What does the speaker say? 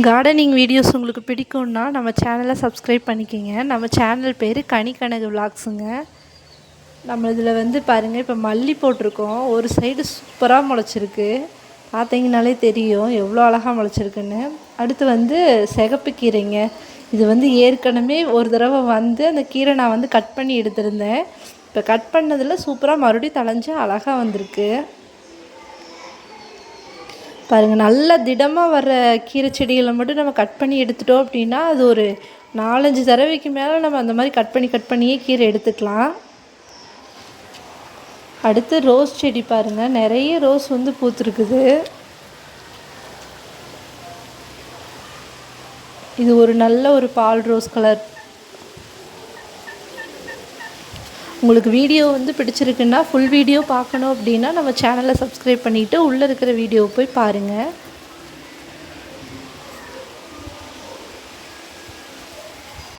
Gardening videos உங்களுக்கு பிடிக்கும்னா நம்ம சேனலை சப்ஸ்கிரைப் பண்ணிக்கோங்க. நம்ம சேனல் பேர் கனிக்கனகு விலாக்ஸுங்க. நம்ம இதில் வந்து பாருங்கள், இப்போ மல்லி போட்டிருக்கோம். ஒரு சைடு சூப்பராக முளைச்சிருக்கு, பார்த்தீங்கனாலே தெரியும் எவ்வளோ அழகாக முளைச்சிருக்குன்னு. அடுத்து வந்து சிகப்பு கீரைங்க. இது வந்து ஏற்கனவே ஒரு தடவை வந்து அந்த கீரை நான் வந்து கட் பண்ணி எடுத்திருந்தேன். இப்போ கட் பண்ணதில் சூப்பராக மறுபடியும் தழைஞ்சு அழகாக வந்திருக்கு பாருங்கள். நல்ல திடமாக வர்ற கீரை செடிகளை மட்டும் நம்ம கட் பண்ணி எடுத்துட்டோம் அப்படின்னா அது ஒரு 4-5 தடவைக்கு மேலே நம்ம அந்த மாதிரி கட் பண்ணியே கீரை எடுத்துக்கலாம். அடுத்து ரோஸ் செடி பாருங்கள், நிறைய ரோஸ் வந்து பூத்துருக்குது. இது ஒரு நல்ல ஒரு பால் ரோஸ் கலர். உங்களுக்கு வீடியோ வந்து பிடிச்சிருக்குன்னா ஃபுல் வீடியோ பார்க்கணும் அப்படின்னா நம்ம சேனலை சப்ஸ்கிரைப் பண்ணிவிட்டு உள்ளே இருக்கிற வீடியோவை போய் பாருங்கள்.